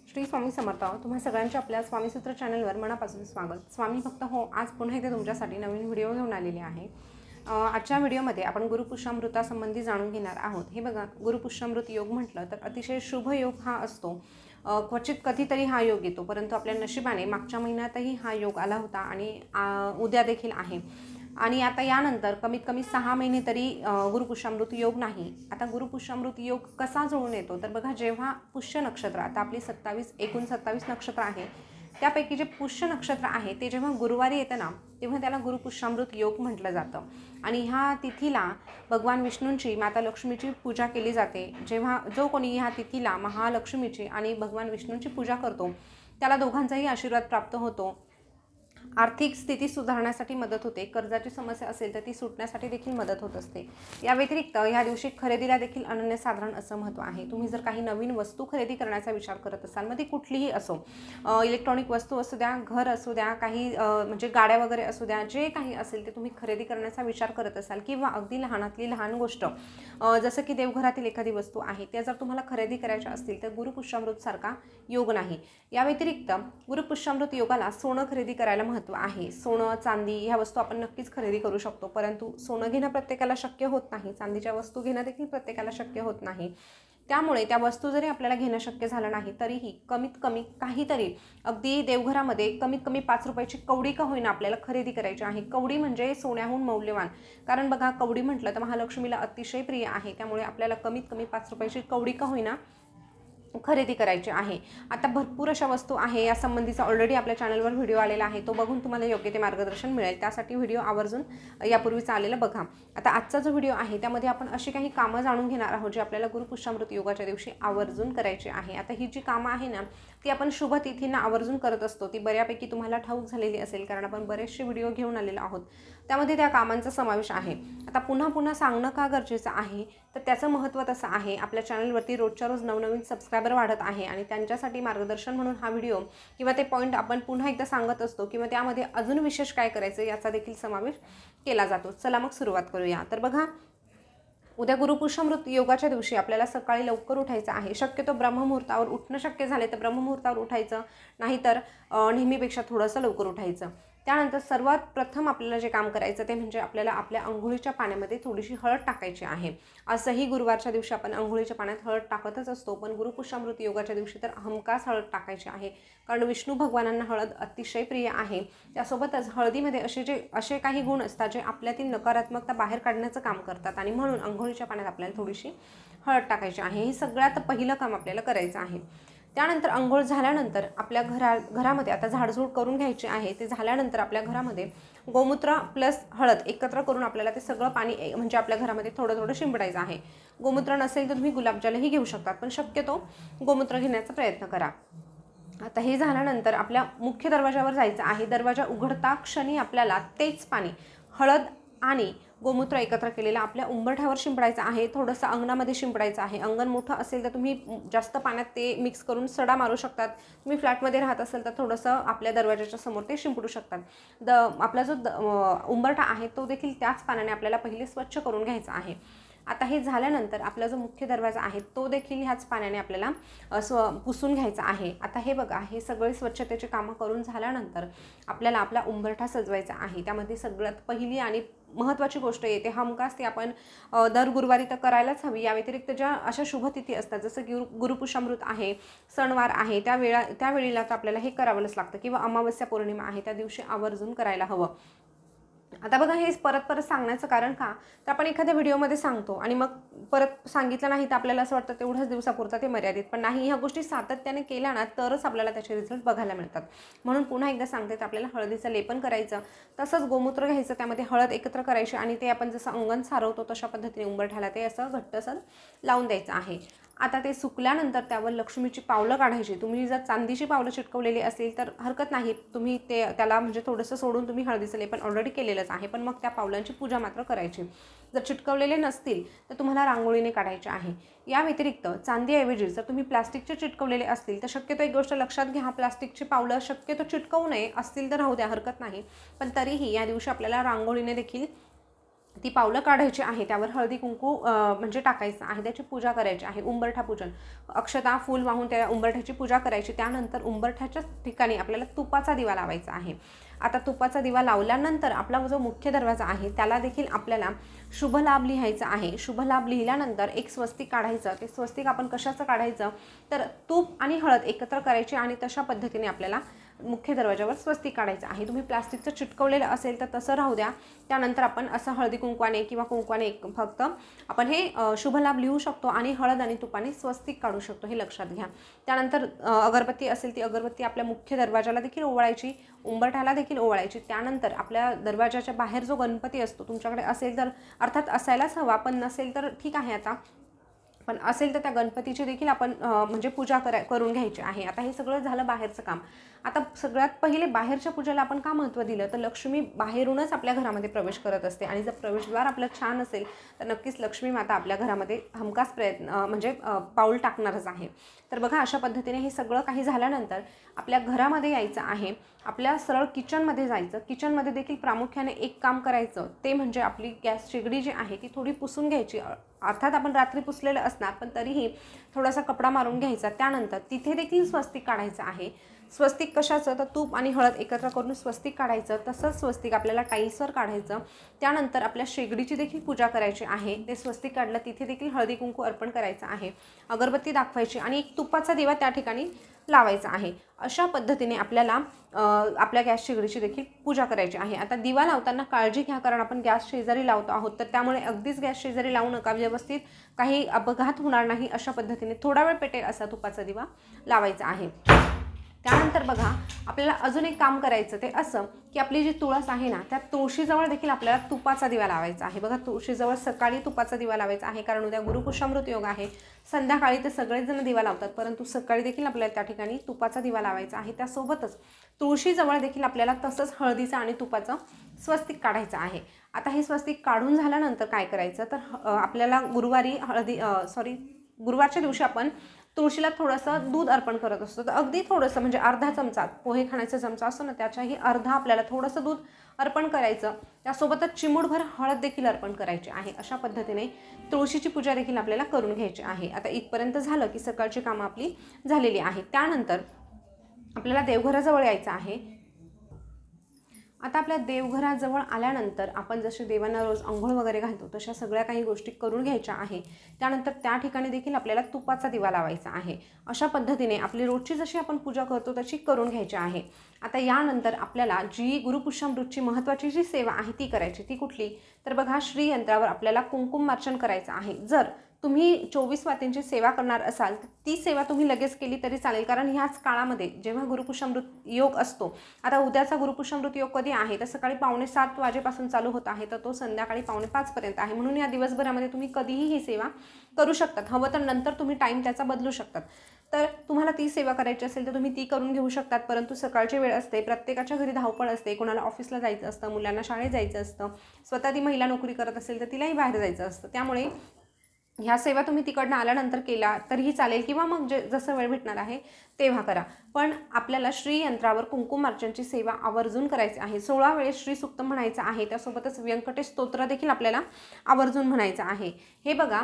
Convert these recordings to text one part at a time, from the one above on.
श्री स्वामी समर्थ. तुम्हा सगळ्यांच्या आपल्या स्वामीसूत्र चॅनलवर मनापासून स्वागत. स्वामी भक्त हो, आज पुन्हा एकदा तुमच्यासाठी नवीन व्हिडिओ घेऊन आलेली आहे. आजच्या व्हिडिओमध्ये आपण गुरुपुष्यामृतासंबंधी जाणून घेणार आहोत. हे बघा, गुरुपुष्यामृत योग म्हटलं तर अतिशय शुभ योग हा असतो. क्वचित कधीतरी हा योग येतो, परंतु आपल्या नशिबाने मागच्या महिन्यातही हा योग आला होता आणि उद्या देखील आहे. आणि आता यानंतर कमीत कमी 6 महिने तरी गुरुपुष्यामृत योग नाही. आता गुरुपुष्यामृत योग कसा जुळून येतो तर बघा, जेव्हा पुष्य नक्षत्र, आता आपली 27 नक्षत्र आहे, त्यापैकी जे पुष्य नक्षत्र आहे ते जेव्हा गुरुवारी येतं ना, तेव्हा त्याला गुरुपुष्यामृत योग म्हटलं जातं. आणि ह्या तिथीला भगवान विष्णूंची, माता लक्ष्मीची पूजा केली जाते. जेव्हा जो कोणी ह्या तिथीला महालक्ष्मीची आणि भगवान विष्णूंची पूजा करतो त्याला दोघांचाही आशीर्वाद प्राप्त होतो. आर्थिक स्थिती सुधारण्यासाठी मदत होते. कर्जाची समस्या असेल तर ती सुटण्यासाठी देखील मदत होत असते. या व्यतिरिक्त ह्या दिवशी खरेदीला देखील अनन्यसाधारण असं महत्त्व आहे. तुम्ही जर काही नवीन वस्तू खरेदी करण्याचा विचार करत असाल, मग ती कुठलीही असो, इलेक्ट्रॉनिक वस्तू असू द्या, घर असू द्या, काही म्हणजे गाड्या वगैरे असू द्या, जे काही असेल ते तुम्ही खरेदी करण्याचा विचार करत असाल, किंवा अगदी लहानातली लहान गोष्ट जसं की देवघरातील एखादी वस्तू आहे, त्या जर तुम्हाला खरेदी करायच्या असतील तर गुरुपुष्यामृत सारखा योग नाही. या व्यतिरिक्त गुरुपुष्यामृत योगाला सोनं खरेदी करायला महत्त्व आहे. सोनं, चांदी ह्या वस्तू आपण नक्कीच खरेदी करू शकतो, परंतु सोनं घेणं प्रत्येकाला शक्य होत नाही. चांदीच्या वस्तू घेणं देखील प्रत्येकाला शक्य होत नाही. त्यामुळे त्या वस्तू जरी आपल्याला घेणं शक्य झालं नाही तरीही कमीत कमी काहीतरी, अगदी देवघरामध्ये कमीत कमी 5 रुपयाची कवडी का होईना आपल्याला खरेदी करायची आहे. कवडी म्हणजे सोन्याहून मौल्यवान, कारण बघा, कवडी म्हटलं तर महालक्ष्मीला अतिशय प्रिय आहे. त्यामुळे आपल्याला कमीत कमी 5 रुपयाची कवडी का होईना खरेदी करायची आहे. आता भरपूर अशा वस्तू आहे, या संबंधीचा ऑलरेडी आपल्या चॅनलवर व्हिडिओ आलेला आहे, तो बघून तुम्हाला योग्य ते मार्गदर्शन मिळेल. त्यासाठी व्हिडिओ आवर्जून यापूर्वीचा आलेला बघा. आता आजचा जो व्हिडिओ आहे त्यामध्ये आपण अशी काही कामं जाणून घेणार आहोत जे आपल्याला गुरुपुष्यामृत योगाच्या दिवशी आवर्जून करायची आहे. आता ही जी कामं आहे ना, ती आपण शुभ तिथींना आवर्जून करत असतो. ती बऱ्यापैकी तुम्हाला ठाऊक झालेली असेल, कारण आपण बरेचसे व्हिडिओ घेऊन आलेलो आहोत. त्यामध्ये त्या कामांचा समावेश आहे. आता पुन्हा पुन्हा सांगणं का गरजेचं आहे तर त्याचं महत्त्व तसं आहे. आपल्या चॅनलवरती रोजच्या रोज नवनवीन सबस्क्रायबर वाढत आहे आणि त्यांच्यासाठी मार्गदर्शन म्हणून हा व्हिडिओ किंवा ते पॉईंट आपण पुन्हा एकदा सांगत असतो, किंवा त्यामध्ये अजून विशेष काय करायचं याचा देखील समावेश केला जातो. चला मग सुरुवात करूया. तर बघा, उद्या गुरुपुष्यामृत योगाच्या दिवशी आपल्याला सकाळी लवकर उठायचं आहे. शक्यतो ब्रह्ममुहूर्तावर उठणं शक्य झाले तर ब्रह्ममुहूर्तावर उठायचं, नाहीतर नेहमीपेक्षा थोडंसं लवकर उठायचं. त्यानंतर सर्वात प्रथम आपल्याला जे काम करायचं ते म्हणजे आपल्याला आपल्या अंघोळीच्या पाण्यामध्ये थोडीशी हळद टाकायची आहे. असंही गुरुवारच्या दिवशी आपण अंघोळीच्या पाण्यात हळद टाकतच असतो, पण गुरुपुष्यामृत योगाच्या दिवशी तर हमखास हळद टाकायची आहे, कारण विष्णू भगवानांना हळद अतिशय प्रिय आहे. त्यासोबतच हळदीमध्ये असे काही गुण असतात जे आपल्यातील नकारात्मकता बाहेर काढण्याचं काम करतात, आणि म्हणून अंघोळीच्या पाण्यात आपल्याला थोडीशी हळद टाकायची आहे. हे सगळ्यात पहिलं काम आपल्याला करायचं आहे. त्यानंतर अंघोळ झाल्यानंतर आपल्या घरामध्ये आता झाडझूड करून घ्यायची आहे. ते झाल्यानंतर आपल्या घरामध्ये गोमूत्र प्लस हळद एकत्र करून आपल्याला ते सगळं पाणी म्हणजे आपल्या घरामध्ये थोडं थोडं शिंपडायचं आहे. गोमूत्र नसेल तर तुम्ही गुलाबजलही घेऊ शकतात, पण शक्यतो गोमूत्र घेण्याचा प्रयत्न करा. आता हे झाल्यानंतर आपल्या मुख्य दरवाजावर जायचं आहे. दरवाजा उघडता क्षणी आपल्याला तेच पाणी, हळद आणि गोमूत्र एकत्र केलेलं आपल्या उंबरठ्यावर शिंपडायचं आहे. थोडंसं अंगणामध्ये शिंपडायचं आहे. अंगण मोठं असेल तर तुम्ही जास्त पाण्यात ते मिक्स करून सडा मारू शकतात. तुम्ही फ्लॅटमध्ये राहत असेल तर थोडंसं आपल्या दरवाजाच्या समोर ते शिंपडू शकतात. आपला जो उंबरठा आहे तो देखील त्याच पाण्याने आपल्याला पहिले स्वच्छ करून घ्यायचा आहे. आता हे झाल्यानंतर आपला जो मुख्य दरवाजा आहे तो देखील ह्याच पाण्याने आपल्याला पुसून घ्यायचा आहे. आता हे बघा, हे सगळे स्वच्छतेचे कामं करून झाल्यानंतर आपल्याला आपला उंबरठा सजवायचा आहे. त्यामध्ये सगळ्यात पहिली आणि महत्त्वाची गोष्ट येते हमखास, ती आपण दर गुरुवारी तर करायलाच हवी. या व्यतिरिक्त ज्या अशा शुभतिथी असतात, जसं की गुरुपुष्यामृत आहे, सणवार आहे, त्यावेळेला तर आपल्याला हे करावंच लागतं, किंवा अमावस्या पौर्णिमा आहे त्या दिवशी आवर्जून करायला हवं. आता बघा, हे परत सांगण्याचं कारण का तर आपण एखाद्या व्हिडिओमध्ये सांगतो आणि मग परत सांगितलं नाही तर आपल्याला असं वाटतं तेवढ्याच दिवसापुरता ते मर्यादित, पण नाही, ह्या गोष्टी सातत्याने केल्या ना तरच आपल्याला त्याचे रिझल्ट बघायला मिळतात. म्हणून पुन्हा एकदा सांगते, तर आपल्याला हळदीचं लेपन करायचं, तसंच गोमूत्र घ्यायचं, त्यामध्ये हळद एकत्र करायची आणि ते आपण जसं अंगण सारवतो तशा पद्धतीने उंबरठ्याला ते असं घट्टसर लावून द्यायचं आहे. आता ते सुकल्यानंतर त्यावर लक्ष्मीची पावलं काढायची. तुम्ही जर चांदीची पावलं चिटकवलेली असेल तर हरकत नाही, तुम्ही त्याला म्हणजे थोडंसं सोडून तुम्ही हळदीचं लेपन ऑलरेडी केलेलंच आहे, पण मग त्या पावलांची पूजा मात्र करायची. जर चिटकवलेले नसतील तर तुम्हाला रांगोळीने काढायचे आहे. या व्यतिरिक्त चांदीऐवजी जर तुम्ही प्लास्टिकचे चिटकवलेले असतील तर शक्यतो एक गोष्ट लक्षात घ्या, प्लास्टिकची पावलं शक्यतो चिटकवू नये. असतील तर राहू द्या, हरकत नाही, पण तरीही या दिवशी आपल्याला रांगोळीने देखील ती पावलं काढायची आहे, त्यावर हळदी कुंकू म्हणजे टाकायचं आहे, त्याची पूजा करायची आहे, उंबरठा पूजन, अक्षता फूल वाहून त्या उंबरठ्याची पूजा करायची। त्यानंतर उंबरठ्याच्या ठिकाणी आपल्याला तुपाचा दिवा लावायचा आहे। आता तुपाचा दिवा लावल्यानंतर आपला जो मुख्य दरवाजा आहे त्याला देखील आपल्याला शुभ लाभ लिहायचा आहे। शुभ लाभ लिहिल्यानंतर एक स्वस्तिक काढायचं। ते स्वस्तिक आपण कशाचं काढायचं तर तूप आणि हळद एकत्र करायची आणि तशा पद्धतीने आपल्याला मुख्य दरवाजावर स्वस्तिक काढायचं आहे। तुम्ही प्लास्टिकचं चिटकवलेलं असेल तर तसं राहू द्या। त्यानंतर आपण असं हळदी कुंकवाने किंवा कुंकवाने फक्त आपण हे शुभ लाभ लिहू शकतो आणि हळद आणि तुपाने स्वस्तिक काढू शकतो, हे लक्षात घ्या। त्यानंतर अगरबत्ती असेल ती अगरबत्ती आपल्या मुख्य दरवाजाला देखील ओवाळायची, उंबरठ्याला देखील ओवाळायची। त्यानंतर आपल्या दरवाजाच्या बाहेर जो गणपती असतो तुमच्याकडे असेल तर अर्थात असायलाच हवा, पण नसेल तर ठीक आहे, आता पण असेल तर त्या गणपतीची देखील आपण म्हणजे पूजा करून घ्यायची आहे। आता हे सगळं झालं बाहेरचं काम। आता सगळ्यात पहिले बाहेरच्या पूजेला आपण का महत्त्व दिलं तर लक्ष्मी बाहेरूनच आपल्या घरामध्ये प्रवेश करत असते आणि जर प्रवेशद्वार आपलं छान असेल तर नक्कीच लक्ष्मी माता आपल्या घरामध्ये हमखास म्हणजे पाऊल टाकणारच आहे। तर बघा अशा पद्धतीने हे सगळं काही झाल्यानंतर आपल्या घरामध्ये यायचं आहे, आपल्या सरळ किचनमध्ये जायचं। किचनमध्ये देखील प्रामुख्याने एक काम करायचं ते म्हणजे आपली गॅस शेगडी जी आहे ती थोडी पुसून घ्यायची। अर्थात आपण रात्री पुसलेलं असणार पण तरीही थोडासा कपडा मारून घ्यायचा। त्यानंतर तिथे देखील स्वस्तिक काढायचं आहे। स्वस्तिक कशाचं तर तूप आणि हळद एकत्र करून स्वस्तिक काढायचं। तसंच स्वस्तिक आपल्याला टाईल्सवर काढायचं। त्यानंतर आपल्या शेगडीची देखील पूजा करायची आहे। ते स्वस्तिक काढलं तिथे देखील हळदी कुंकू अर्पण करायचं आहे, अगरबत्ती दाखवायची आणि एक तुपाचा दिवा त्या ठिकाणी लावायचा आहे। अशा पद्धतीने आपल्याला आपल्या गॅस शेगडीची देखील पूजा करायची आहे। आता दिवा लावताना काळजी घ्या, कारण आपण गॅस शेजारी लावतो आहोत तर त्यामुळे अगदीच गॅस शेजारी लावू नका, व्यवस्थित काही अपघात होणार नाही अशा पद्धतीने थोडा वेळ पेटेल असा तुपाचा दिवा लावायचा आहे। त्यानंतर बघा आपल्याला अजून एक काम करायचं ते असं की आपली जी तुळस आहे ना त्या तुळशीजवळ देखील आपल्याला तुपाचा दिवा लावायचा आहे। बघा तुळशीजवळ सकाळी तुपाचा दिवा लावायचा आहे, कारण उद्या गुरुपुष्यामृत योग आहे। संध्याकाळी तर सगळेच जण दिवा लावतात, परंतु सकाळी देखील आपल्याला त्या ठिकाणी तुपाचा दिवा लावायचा आहे। त्यासोबतच तुळशीजवळ देखील आपल्याला तसंच हळदीचं आणि तुपाचं स्वस्तिक काढायचं आहे। आता हे स्वस्तिक काढून झाल्यानंतर काय करायचं तर आपल्याला गुरुवारच्या दिवशी आपण तुळशीला थोडंसं दूध अर्पण करत असतो, तर अगदी थोडंसं म्हणजे अर्धा चमचा, पोहे खाण्याचा चमचा असतो ना त्याच्याही अर्धा आपल्याला थोडंसं दूध अर्पण करायचं। त्यासोबतच चिमूटभर हळद देखील अर्पण करायची आहे। अशा पद्धतीने तुळशीची पूजा देखील आपल्याला करून घ्यायची आहे। आता इथपर्यंत झालं की सकाळची कामं आपली झालेली आहेत। त्यानंतर आपल्याला देवघराजवळ यायचं आहे। आता आपल्या देवघराजवळ आल्यानंतर आपण जसे देवांना रोज अंघोळ वगैरे घालतो तशा सगळ्या काही गोष्टी करून घ्यायच्या आहे। त्यानंतर त्या ठिकाणी देखील आपल्याला तुपाचा दिवा लावायचा आहे। अशा पद्धतीने आपली रोजची जशी आपण पूजा करतो तशी करून घ्यायची आहे। आता यानंतर आपल्याला जी गुरुपुष्यामृतची महत्त्वाची जी सेवा आहे ती करायची। ती कुठली तर बघा श्रीयंत्रावर आपल्याला कुंकुमार्चन करायचं आहे। जर तुम्ही 24 वातींची सेवा करणार असाल तर ती सेवा तुम्ही लगेच केली तरी चालेल, कारण ह्याच काळामध्ये जेव्हा गुरुपुष्यामृत योग असतो, आता उद्याचा गुरुपुष्यामृत योग कधी आहे तर सकाळी 6:45 वाजेपासून चालू होत आहे, तर तो संध्याकाळी 4:45 पर्यंत आहे। म्हणून या दिवसभरामध्ये तुम्ही कधीही ही सेवा करू शकतात, हवं तर नंतर तुम्ही टाईम त्याचा बदलू शकतात। तर तुम्हाला ती सेवा करायची असेल तर तुम्ही ती करून घेऊ शकतात, परंतु सकाळची वेळ असते, प्रत्येकाच्या घरी धावपळ असते, कोणाला ऑफिसला जायचं असतं, मुलांना शाळेत जायचं असतं, स्वतः ती महिला नोकरी करत असेल तर तिलाही बाहेर जायचं असतं, त्यामुळे ह्या सेवा तुम्ही तिकडनं आल्यानंतर केला तरीही चालेल किंवा मग जसं वेळ भेटणार आहे तेव्हा करा। पण आपल्याला श्रीयंत्रावर कुंकुमार्चनची सेवा आवर्जून करायची आहे। 16 वेळेस श्री सूक्त म्हणायचं आहे। त्यासोबतच व्यंकटेश स्तोत्र देखील आपल्याला आवर्जून म्हणायचं आहे। हे बघा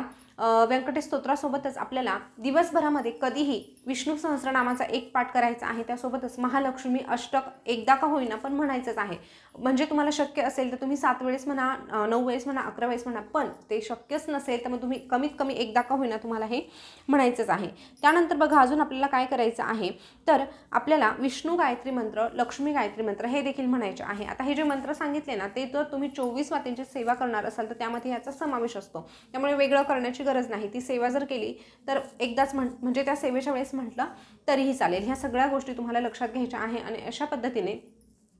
व्यंकटेश स्तोत्रासोबतच आपल्याला दिवसभरामध्ये कधीही विष्णू सहस्रनामाचा एक पाठ करायचा आहे। त्यासोबतच महालक्ष्मी अष्टक एकदा का होईना पण म्हणायचंच आहे। म्हणजे तुम्हाला शक्य असेल तर तुम्ही 7 वेळेस म्हणा, 9 वेळेस म्हणा, 11 वेळेस म्हणा, पण ते शक्यच नसेल तर मग तुम्ही कमीत कमी एकदा का होईना तुम्हाला हे म्हणायचंच आहे। त्यानंतर बघा अजून आपल्याला काय करायचं आहे तर आपल्याला विष्णू गायत्री मंत्र, लक्ष्मी गायत्री मंत्र हे देखील म्हणायचे आहे। आता हे जे मंत्र सांगितले ना ते जर तुम्ही 24 वातींची सेवा करणार असाल तर त्यामध्ये याचा समावेश असतो, त्यामुळे वेगळं करण्याची गरज नाही। ती सेवा जर केली तर एकदाच म्हणजे त्या सेवेच्या वेळेस म्हटलं तरीही चालेल। ह्या सगळ्या गोष्टी तुम्हाला लक्षात घ्यायच्या आहे आणि अशा पद्धतीने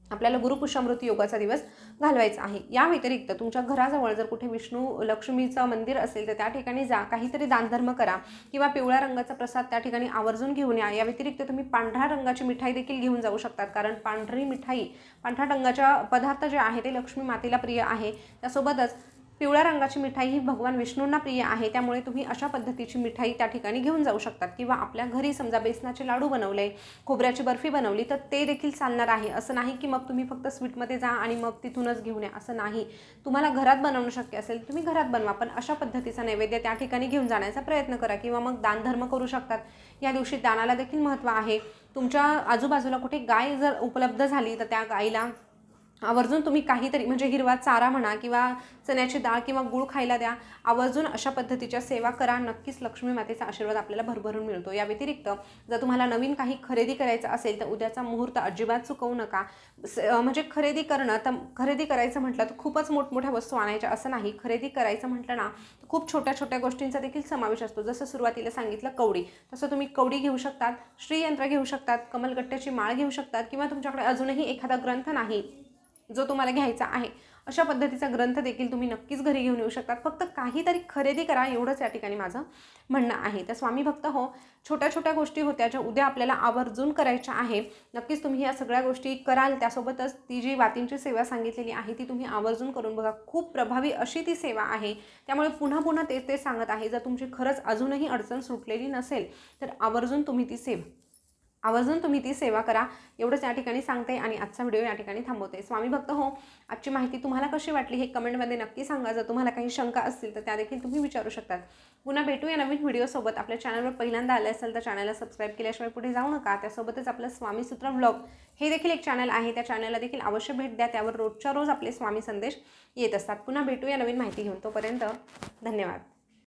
आपल्याला गुरुपुष्यामृत योगाचा दिवस घालवायचा आहे। या व्यतिरिक्त तुमच्या घराजवळ जर कुठे विष्णू लक्ष्मीचं मंदिर असेल तर त्या ठिकाणी जा, काहीतरी दानधर्म करा किंवा पिवळ्या रंगाचा प्रसाद त्या ठिकाणी आवर्जून घेऊन या। या व्यतिरिक्त तुम्ही पांढऱ्या रंगाची मिठाई देखील घेऊन जाऊ शकतात, कारण पांढरी मिठाई, पांढऱ्या रंगाच्या पदार्थ जे आहे ते लक्ष्मी मातेला प्रिय आहे। त्यासोबतच पिवळ्या रंगाची मिठाई ही भगवान विष्णूंना प्रिय आहे, त्यामुळे तुम्ही अशा पद्धतीची मिठाई त्या ठिकाणी घेऊन जाऊ शकतात. किंवा आपल्या घरी समजा बेसनाचे लाडू बनवले, खोबऱ्याची बर्फी बनवली, तर ते देखील चालणार आहे. असं नाही की मग तुम्ही फक्त स्वीटमध्ये जा आणि मग तिथूनच घेऊन या, असं नाही. तुम्हाला घरात बनवणं शक्य असेल तुम्ही घरात बनवा, पण अशा पद्धतीचा नैवेद्य त्या ठिकाणी घेऊन जाण्याचा प्रयत्न करा. किंवा मग दानधर्म करू शकतात. या दिवशी दानाला देखील महत्त्व आहे. तुमच्या आजूबाजूला कुठे गाय जर उपलब्ध झाली तर त्या गाईला आवर्जून तुम्ही काहीतरी म्हणजे हिरवा चारा म्हणा किंवा चण्याची डाळ किंवा गूळ खायला द्या. आवर्जून अशा पद्धतीच्या सेवा करा. नक्कीच लक्ष्मी मातेचा आशीर्वाद आपल्याला भरभरून मिळतो. या व्यतिरिक्त जर तुम्हाला नवीन काही खरेदी करायचं असेल तर उद्याचा मुहूर्त अजिबात चुकवू नका. म्हणजे खरेदी करणं तर खरेदी करायचं म्हटलं तर खूपच मोठमोठ्या वस्तू आणायच्या असं नाही. खरेदी करायचं म्हटलं ना तर खूप छोट्या छोट्या गोष्टींचा देखील समावेश असतो. जसं सुरुवातीला सांगितलं कवडी, तसं तुम्ही कवडी घेऊ शकतात, श्रीयंत्र घेऊ शकतात, कमलगट्ट्याची माळ घेऊ शकतात किंवा तुमच्याकडे अजूनही एखादा ग्रंथ नाही जो तुम्हाला घ्यायचा आहे, अशा पद्धतीचा ग्रंथ देखील तुम्ही नक्कीच घरी घेऊन येऊ शकतात. फक्त काहीतरी खरेदी करा, एवढंच या ठिकाणी माझं म्हणणं आहे. तर स्वामी भक्त हो, छोट्या छोट्या गोष्टी होत्या ज्या उद्या आपल्याला आवर्जून करायच्या आहे. नक्कीच तुम्ही या सगळ्या गोष्टी कराल. त्यासोबतच ती जी वातींची सेवा सांगितलेली आहे ती तुम्ही आवर्जून करून बघा. खूप प्रभावी अशी ती सेवा आहे. त्यामुळे पुन्हा पुन्हा ते सांगत आहे. जर तुमची खरंच अजूनही अडचण सुटलेली नसेल तर आवर्जून तुम्ही ती सेवा करा. एवढंच या ठिकाणी सांगते आणि आजचा व्हिडिओ या ठिकाणी थांबवते. स्वामी भक्त हो, आजची माहिती तुम्हाला कशी वाटली हे कमेंटमध्ये नक्की सांगा. जर तुम्हाला काही शंका असतील तर त्या देखील तुम्ही विचारू शकतात. पुन्हा भेटूया नवीन व्हिडिओसोबत. आपल्या चॅनलवर पहिल्यांदा आले असेल तर चॅनलला सबस्क्राईब केल्याशिवाय पुढे जाऊ नका. त्यासोबतच आपलं स्वामी सूत्र व्लॉग हे देखील एक चॅनल आहे. त्या चॅनलला देखील अवश्य भेट द्या. त्यावर रोजच्या रोज आपले स्वामी संदेश येत असतात. पुन्हा भेटूया नवीन माहिती घेऊन. तोपर्यंत धन्यवाद.